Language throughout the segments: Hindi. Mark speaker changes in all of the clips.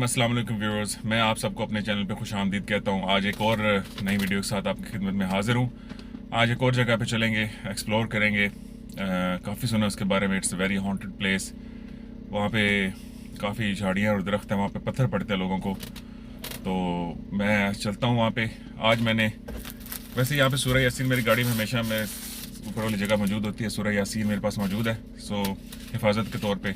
Speaker 1: अस्सलाम वालेकुम व्यूअर्स, मैं आप सबको अपने चैनल पे खुश आमदीद कहता हूँ। आज एक और नई वीडियो के साथ आपकी खिदमत में हाज़िर हूँ। आज एक और जगह पे चलेंगे, एक्सप्लोर करेंगे। काफ़ी सुना उसके बारे में, it's a very haunted place. वहाँ पे काफ़ी झाड़ियाँ और दरख्त हैं, वहाँ पे पत्थर पड़ते हैं लोगों को। तो मैं चलता हूँ वहाँ पे। आज मैंने वैसे यहाँ पे सूरह यासीन मेरी गाड़ी में हमेशा मैं ऊपर वाली जगह मौजूद होती है, सूरह यासीन मेरे पास मौजूद है। सो हिफाजत के तौर पे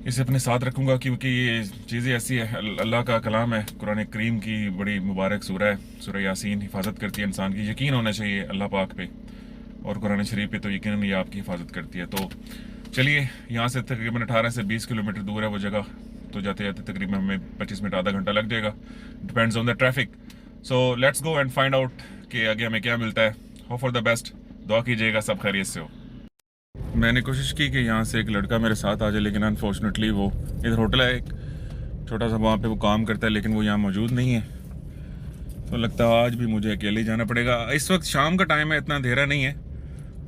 Speaker 1: इसे अपने साथ रखूँगा, क्योंकि ये चीज़ें ऐसी है, अल्लाह का कलाम है, कुरान करीम की बड़ी मुबारक सूरह है। सूरह यासीन हिफाजत करती है इंसान की। यकीन होना चाहिए अल्लाह पाक पे और कुरान शरीफ पे, तो यकीनन ये आपकी हिफाजत करती है। तो चलिए, यहाँ से तकरीबन 18 से 20 किलोमीटर दूर है वो जगह। तो जाते जाते तकरीबन हमें 25 मिनट आधा घंटा लग जाएगा, depends on the traffic. So let's go and find out कि आगे हमें क्या मिलता है। होप फॉर द बेस्ट, दुआ कीजिएगा सब खैरियत से हो। मैंने कोशिश की कि यहाँ से एक लड़का मेरे साथ आ जाए, लेकिन अनफॉर्चुनेटली वो इधर होटल है एक छोटा सा, वहाँ पे वो काम करता है, लेकिन वो यहाँ मौजूद नहीं है। तो लगता है आज भी मुझे अकेले ही जाना पड़ेगा। इस वक्त शाम का टाइम है, इतना अंधेरा नहीं है।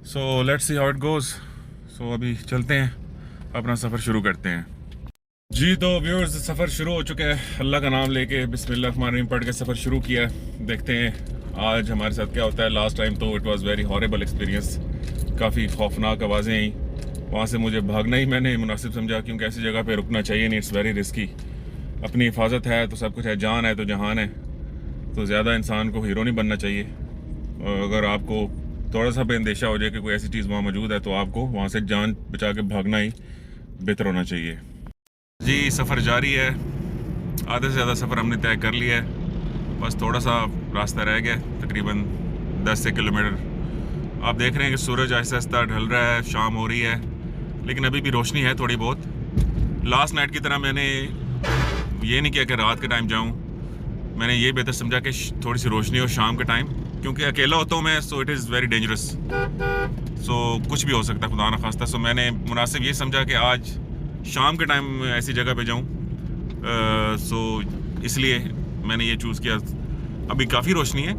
Speaker 1: So let's see how it goes. So अभी चलते हैं, अपना सफ़र शुरू करते हैं। जी तो व्यूअर्स, सफ़र शुरू हो चुका है। अल्लाह का नाम लेके बिस्मिल्लाह पढ़ के सफ़र शुरू किया है। देखते हैं आज हमारे साथ क्या होता है। लास्ट टाइम तो it was very horrible experience, काफ़ी खौफनाक आवाज़ें आई। वहाँ से मुझे भागना ही मैंने मुनासिब समझा, क्योंकि ऐसी जगह पे रुकना चाहिए नहीं, इट्स वेरी रिस्की। अपनी हिफाजत है तो सब कुछ है, जान है तो जहान है। तो ज़्यादा इंसान को हीरो नहीं बनना चाहिए। और अगर आपको थोड़ा सा भी अंदेशा हो जाए कि कोई ऐसी चीज़ वहाँ मौजूद है, तो आपको वहाँ से जान बचा के भागना ही बेहतर होना चाहिए। जी सफ़र जारी है, आधे से ज़्यादा सफ़र हमने तय कर लिया है, बस थोड़ा सा रास्ता रह गया, तकरीबन 10 से किलोमीटर। आप देख रहे हैं कि सूरज आहिस्ता आहिस्ता ढल रहा है, शाम हो रही है, लेकिन अभी भी रोशनी है थोड़ी बहुत। लास्ट नाइट की तरह मैंने ये नहीं किया कि रात के टाइम जाऊं, मैंने ये बेहतर समझा कि थोड़ी सी रोशनी हो शाम के टाइम, क्योंकि अकेला होता हूँ मैं। So it is very dangerous, so कुछ भी हो सकता है, खुदा ना खास्ता। सो मैंने मुनासिब ये समझा कि आज शाम के टाइम ऐसी जगह पे जाऊँ। सो इसलिए मैंने ये चूज़ किया। अभी काफ़ी रोशनी है,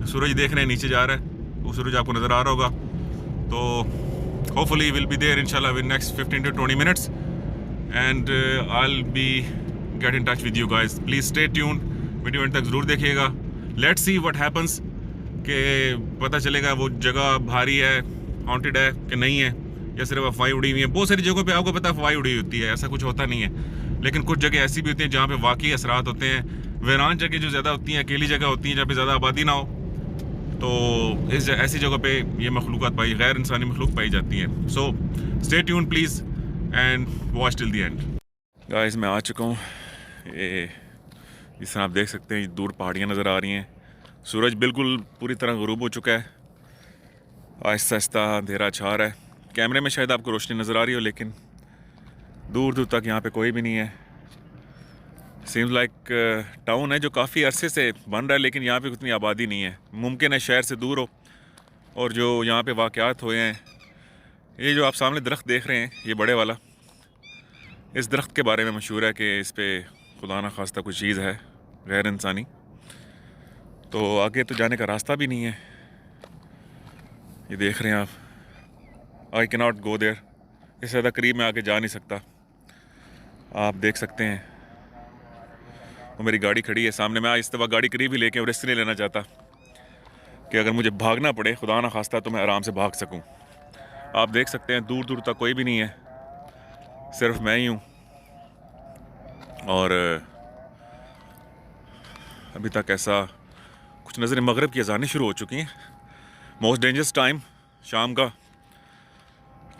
Speaker 1: सूरज देख रहे हैं नीचे जा रहा है, वो सूरज आपको नज़र आ रहा होगा। तो होपफुली विल बी देयर इंशाल्लाह with next 15 to 20 minutes and I will be get in touch with you guys. Please stay tune, video and तक ज़रूर देखिएगा। लेट्स सी व्हाट हैपन्स, कि पता चलेगा वो जगह भारी है, हॉन्टेड है कि नहीं है, या सिर्फ अफवाही उड़ी हुई है। बहुत सारी जगहों पे आपको पता है अफवाही उड़ी होती है, ऐसा कुछ होता नहीं है। लेकिन कुछ जगह ऐसी भी होती हैं जहाँ पे वाकई असरात होते हैं। वीरान जगह जो ज़्यादा होती हैं, अकेली जगह होती हैं जहाँ पे ज़्यादा आबादी ना हो, तो इस ऐसी जगह पे ये मखलूक़ात पाई, गैर इंसानी मखलूक पाई जाती हैं। So stay tune please and watch till the end. Guys मैं आ चुका हूँ। ये जिस तरह आप देख सकते हैं, दूर पहाड़ियाँ नज़र आ रही हैं। सूरज बिल्कुल पूरी तरह ग़ुरूब हो चुका है, आहिस्ता आहिस्ता अंधेरा छा रहा है। कैमरे में शायद आपको रोशनी नज़र आ रही हो, लेकिन दूर दूर तक यहाँ पे कोई भी नहीं है। सीम्स लाइक टाउन है जो काफ़ी अरसे से बन रहा है, लेकिन यहाँ पे उतनी आबादी नहीं है। मुमकिन है शहर से दूर हो। और जो यहाँ पे वाक़यात हुए हैं, ये जो आप सामने दरख्त देख रहे हैं, ये बड़े वाला, इस दरख्त के बारे में मशहूर है कि इस पे खुदा ना खास्ता कुछ चीज़ है गैर इंसानी। तो आगे तो जाने का रास्ता भी नहीं है। ये देख रहे हैं आप, I can not go there. इससे ज़्यादा करीब में आके जा नहीं सकता। आप देख सकते हैं वो मेरी गाड़ी खड़ी है सामने। मैं इस दफ़ा गाड़ी करीब ही लेके और रिस्क नहीं लेना चाहता कि अगर मुझे भागना पड़े, खुदा ना खास्ता, तो मैं आराम से भाग सकूं। आप देख सकते हैं दूर दूर तक कोई भी नहीं है, सिर्फ मैं ही हूँ। और अभी तक ऐसा कुछ नज़र, मगरिब की अज़ानें शुरू हो चुकी हैं, मोस्ट डेंजरस टाइम शाम का।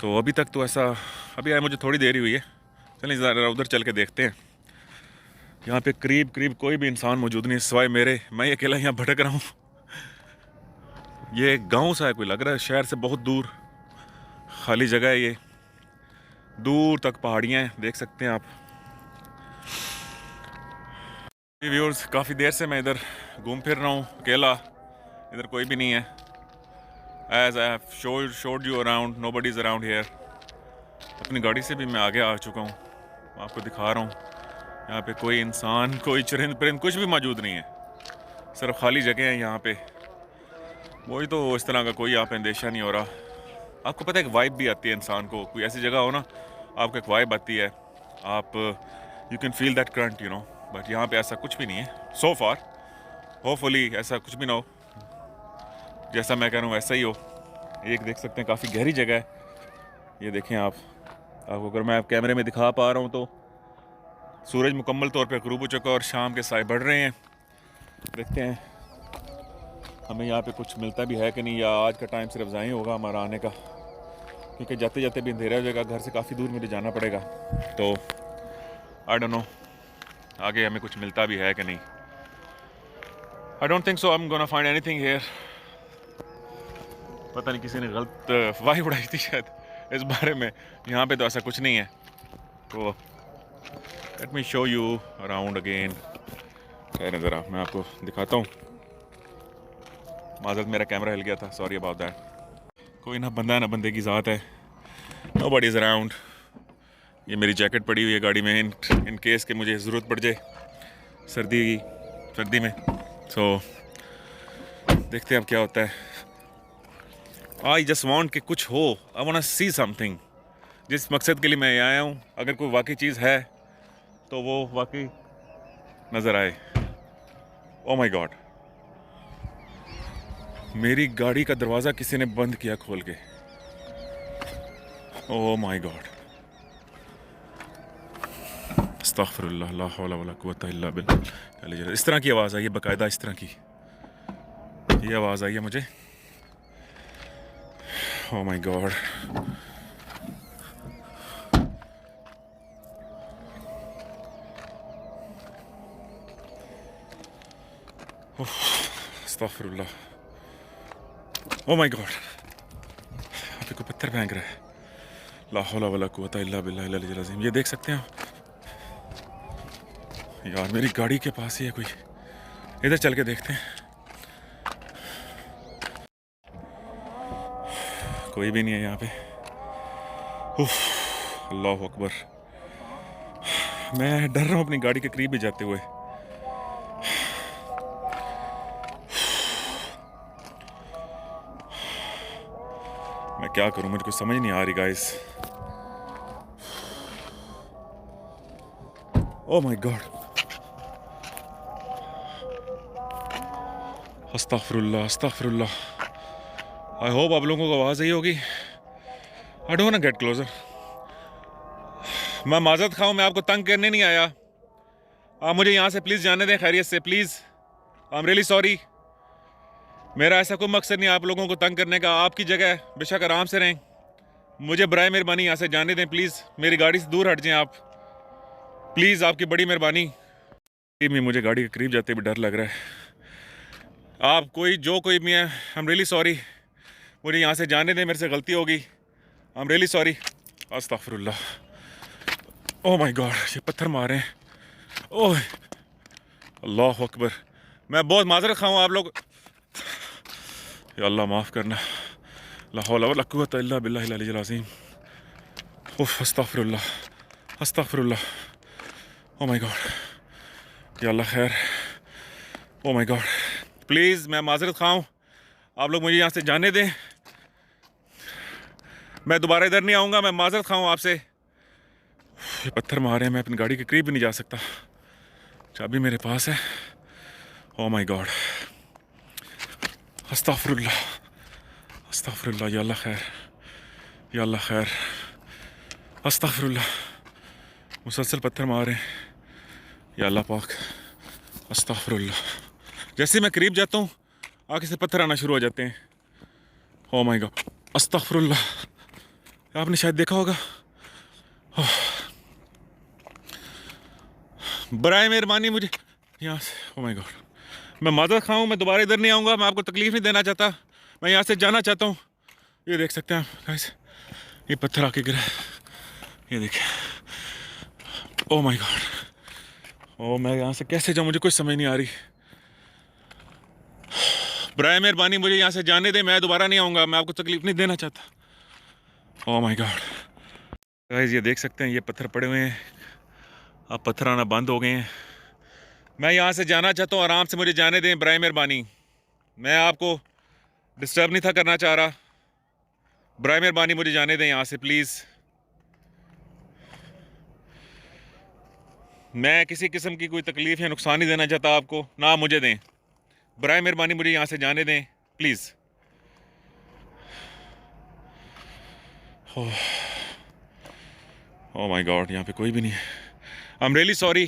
Speaker 1: तो अभी तक तो ऐसा, अभी आए मुझे थोड़ी देर ही हुई है। चलिए ज़रा उधर चल के देखते हैं। यहाँ पे करीब करीब कोई भी इंसान मौजूद नहीं सिवाय मेरे। मैं ही अकेला यहाँ भटक रहा हूँ। ये गांव सा है, कोई लग रहा है शहर से बहुत दूर, खाली जगह है ये, दूर तक पहाड़ियाँ हैं, देख सकते हैं आप। व्यूअर्स, काफ़ी देर से मैं इधर घूम फिर रहा हूँ अकेला, इधर कोई भी नहीं है। As I have showed you around, nobody is around here. अपनी गाड़ी से भी मैं आगे आ चुका हूँ, आपको दिखा रहा हूँ। यहाँ पे कोई इंसान, कोई चरिंद परिंद कुछ भी मौजूद नहीं है, सिर्फ खाली जगह है यहाँ पे। वही तो, इस तरह का कोई यहाँ पे अंदेशा नहीं हो रहा। आपको पता है एक वाइब भी आती है इंसान को, कोई ऐसी जगह हो ना आपको एक वाइब आती है, आप you can feel that current you know. But यहाँ पे ऐसा कुछ भी नहीं है सो फार। होपफुली ऐसा कुछ भी ना हो, जैसा मैं कह रहा हूँ वैसा ही हो। एक देख सकते हैं काफ़ी गहरी जगह है, ये देखें आपको अगर मैं कैमरे में दिखा पा रहा हूँ तो सूरज मुकम्मल तौर पे ग़ुरूब हो चुका है और शाम के साए बढ़ रहे हैं। देखते हैं हमें यहाँ पे कुछ मिलता भी है कि नहीं, या आज का टाइम सिर्फ ज़ाया होगा हमारा आने का, क्योंकि जाते जाते भी अंधेरा हो जाएगा, घर से काफ़ी दूर मुझे जाना पड़ेगा। तो आई डोंट नो आगे हमें कुछ मिलता भी है कि नहीं। I don't think so I am gonna find anything here. पता नहीं किसी ने गलत वाही उड़ाई थी शायद इस बारे में, यहाँ पे तो ऐसा कुछ नहीं है। तो let me show you around again. खैर ज़रा मैं आपको दिखाता हूँ। माज़रत मेरा कैमरा हिल गया था, सॉरी अबाउट दैट। कोई ना बंदा ना बंदे की ज़ात है, नोबडी इज़ अराउंड। ये मेरी जैकेट पड़ी हुई है गाड़ी में इन केस के मुझे ज़रूरत पड़ जाए सर्दी में। तो देखते हैं अब क्या होता है। आई जस्ट वॉन्ट कि कुछ हो, I want to see something. जिस मकसद के लिए मैं आया हूँ, अगर कोई वाकई चीज़ है तो वो वाकई नज़र आए। ओ माय गॉड, मेरी गाड़ी का दरवाज़ा किसी ने बंद किया खोल के। ओ माय गॉड, अस्तग़फिरुल्लाह, ला हौला वला कुव्वता इल्ला बिल्लाह। इस तरह की आवाज़ आई है, बाकायदा इस तरह की ये आवाज़ आई है मुझे। ओ माय गॉड, अस्तग़फिरुल्लाह, ओ माय गॉड, अभी कोई पत्थर फेंक रहा है। ला हौला वला कुव्वता इल्ला बिल्लाहिल अलीय्यिल अज़ीम। ये देख सकते हैं आप यार, मेरी गाड़ी के पास ही है कोई। इधर चल के देखते हैं। कोई भी नहीं है यहाँ पे। अल्लाह अकबर, मैं डर रहा हूँ अपनी गाड़ी के करीब भी जाते हुए। मैं क्या करूँ, मुझे कुछ समझ नहीं आ रही गाइस। ओ माय गॉड, अस्तग़फिरुल्लाह अस्तग़फिरुल्लाह। आई होप आप लोगों को आवाज़ आई होगी। I don't want to get closer. मैं माज़रत खाऊं, मैं आपको तंग करने नहीं आया। आप मुझे यहाँ से प्लीज़ जाने दें खैरियत से, please. I am really sorry. मेरा ऐसा कोई मकसद नहीं आप लोगों को तंग करने का। आपकी जगह बेशक आराम से रहें, मुझे बराए मेहरबानी यहाँ से जाने दें प्लीज़। मेरी गाड़ी से दूर हट जाएं आप प्लीज़, आपकी बड़ी मेहरबानी। मुझे गाड़ी के करीब जाते भी डर लग रहा है। आप कोई भी हैं, आई एम रियली सॉरी। मुझे यहाँ से जाने दें, मेरे से गलती होगी। I am really sorry. अस्तग़फिरुल्लाह, ओह माय गॉड, ये पत्थर मार रहे हैं। ओह अल्लाह अकबर, मैं बहुत माज़रत खाऊँ आप लोग। या अल्लाह माफ़ करना। ला हौला वला कुव्वता इल्ला बिल्लाहिल अलीय्यिल अज़ीम। उफ़ अस्तग़फिरुल्लाह अस्तग़फिरुल्लाह, ओह माय गॉड, या अल्लाह खैर। ओह माय गॉड, प्लीज़ मैं माज़रत खाऊँ, आप लोग मुझे यहाँ से जाने दें। मैं दोबारा इधर नहीं आऊँगा, मैं माज़रत खाऊँ आपसे। ये पत्थर मारे हैं, मैं अपनी गाड़ी के करीब भी नहीं जा सकता। चाबी मेरे पास है। ओह माय गॉड, अस्तग़फिरुल्लाह अस्तग़फिरुल्लाह, या अल्लाह खैर, या अल्लाह खैर। अस्तग़फिरुल्लाह, मुसलसल पत्थर मारे हैं, या अल्लाह पाक। अस्तग़फिरुल्लाह, जैसे मैं करीब जाता हूँ आगे से पत्थर आना शुरू हो जाते हैं। ओह माय गॉड, अस्तग़फिरुल्लाह, आपने शायद देखा होगा। बराए मेहरबानी मुझे यहाँ से, ओह माय गॉड, मैं माज़रत खाऊँ, मैं दोबारा इधर नहीं आऊँगा। मैं आपको तकलीफ़ नहीं देना चाहता, मैं यहाँ से जाना चाहता हूँ। ये देख सकते हैं आप गाइस, ये पत्थर आके गिरा, ये देखिए। ओह माय गॉड, ओह मैं यहाँ से कैसे जाऊँ, मुझे कुछ समझ नहीं आ रही। बराए मेहरबानी मुझे यहाँ से जाने दें, मैं दोबारा नहीं आऊँगा, मैं आपको तकलीफ़ नहीं देना चाहता। ओह माय गॉड गाइस, ये देख सकते हैं ये पत्थर पड़े हुए हैं, अब पत्थर आना बंद हो गए हैं। मैं यहाँ से जाना चाहता हूँ, आराम से मुझे जाने दें बराए मेहरबानी। मैं आपको डिस्टर्ब नहीं था करना चाह रहा। बराए मेहरबानी मुझे जाने दें यहाँ से प्लीज़। मैं किसी किस्म की कोई तकलीफ़ या नुकसान नहीं देना चाहता आपको, ना मुझे दें। बराए मेहरबानी मुझे यहाँ से जाने दें प्लीज़। ओह माय गॉड, यहाँ पे कोई भी नहीं है। आई एम रियली सॉरी,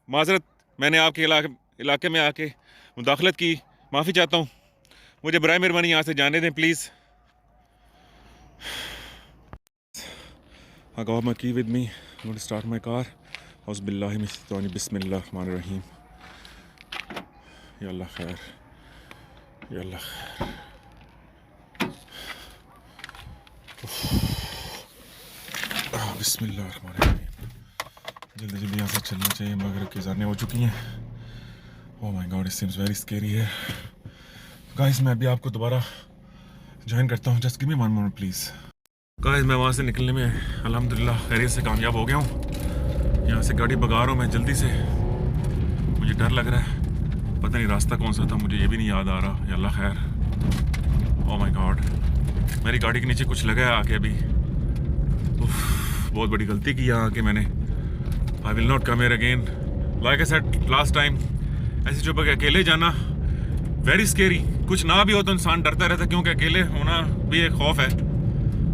Speaker 1: माजरत, मैंने आपके इलाके में आके मुदाखलत की, माफ़ी चाहता हूँ। मुझे बराए मेहरबानी यहाँ से जाने दें please. I got my key with me. I'm going to start my car. औज़ुबिल्लाहि मिनश शैतानिर बिस्मिल्लाहिर्रहमानिर्रहीम। या अल्लाह खैर, या अल्लाह खैर। बिस्मिल्लाहिर्रहमानिर्रहीम। जल्दी जल्दी यहाँ से चलना चाहिए, मगर की अज़ानें हो चुकी हैं। ओह my God, it seems very scary है। गाइस, मैं अभी आपको दोबारा ज्वाइन करता हूँ। Just give me 1 minute please. Guys, मैं वहाँ से निकलने में अल्हम्दुलिल्लाह खैरियत से कामयाब हो गया हूँ। यहाँ से गाड़ी भगा रहा हूँ मैं जल्दी से। मुझे डर लग रहा है, पता नहीं रास्ता कौन सा था, मुझे ये भी नहीं याद आ रहा। या अल्लाह खैर। ओह माय गॉड, मेरी गाड़ी के नीचे कुछ लगा है आके अभी। बहुत बड़ी गलती की यहाँ आके मैंने। I will not come here again. Like I said last time, ऐसे चुप के अकेले जाना वेरी स्केरी। कुछ ना भी हो तो इंसान डरता रहता, क्योंकि अकेले होना भी एक खौफ है।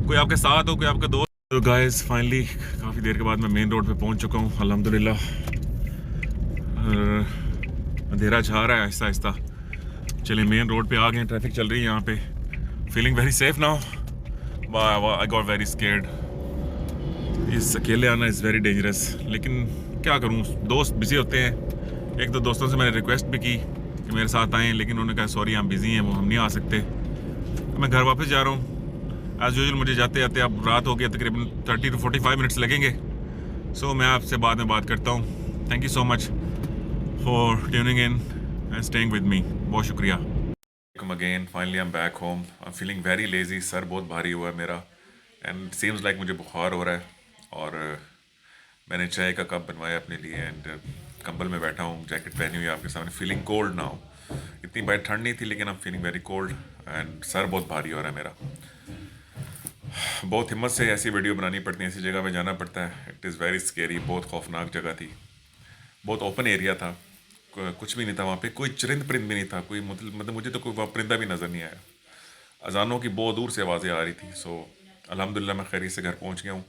Speaker 1: कोई आपके साथ हो, कोई आपका दोस्त। तो गाइस, फाइनली काफ़ी देर के बाद मैं मेन रोड पे पहुंच चुका हूँ अल्हम्दुलिल्लाह। अंधेरा छा रहा है आहिस्ता आहिस्ता। चलिए, मेन रोड पे आ गए, ट्रैफिक चल रही है यहाँ पे। Feeling very safe now. I got very scared. इस अकेले आना इज़ वेरी डेंजरस, लेकिन क्या करूँ, दोस्त बिजी होते हैं। एक दो दोस्तों से मैंने रिक्वेस्ट भी की कि मेरे साथ आएँ, लेकिन उन्होंने कहा सॉरी हम बिज़ी हैं, वो हम नहीं आ सकते। तो मैं घर वापस जा रहा हूँ। एज़ यूजुअल मुझे जाते जाते अब रात हो गया, तकरीबन 30 to 45 मिनट्स लगेंगे। सो मैं आपसे बाद में बात करता हूँ। Thank you so much for tuning in and staying with me. बहुत शुक्रिया। Again finally I am back home. I am feeling very lazy. Sir बहुत भारी हुआ है मेरा एंड सीम्स लाइक मुझे बुखार हो रहा है। और मैंने चाय का कप बनवाया अपने लिए एंड कंबल में बैठा हूँ, जैकेट पहनी हुई है आपके सामने। Feeling cold now. इतनी बार ठंड नहीं थी, लेकिन I am feeling very cold and sir बहुत भारी हो रहा है मेरा। बहुत हिम्मत से ऐसी वीडियो बनानी पड़ती है, ऐसी जगह पे जाना पड़ता है। It is very scary. बहुत खौफनाक जगह थी, बहुत ओपन एरिया था, कुछ भी नहीं था वहाँ पे। कोई चरिंद परिंद भी नहीं था, कोई मतलब मुझे तो कोई वहाँ परिंदा भी नज़र नहीं आया। अजानों की बहुत दूर से आवाज़ें आ रही थी। सो अल्हम्दुलिल्लाह मैं खैरियत से घर पहुँच गया हूँ।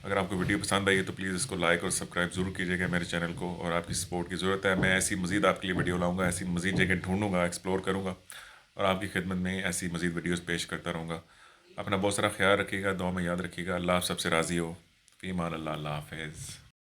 Speaker 1: अगर आपको वीडियो पसंद आई है तो प्लीज़ इसको लाइक और सब्सक्राइब ज़रूर कीजिएगा मेरे चैनल को, और आपकी सपोर्ट की ज़रूरत है। मैं ऐसी मज़ीद आपके लिए वीडियो लाऊँगा, ऐसी मज़ीद जगह ढूँढूँगा, एक्सप्लोर करूँगा और आपकी खिदमत में ऐसी मज़ीद वीडियोज़ पेश करता रहूँगा। अपना बहुत सारा ख्याल रखिएगा, दुआ में याद रखिएगा। अल्लाह आप सबसे राज़ी हो। फ़ी अमान अल्लाह। अल्लाह हाफ़िज़।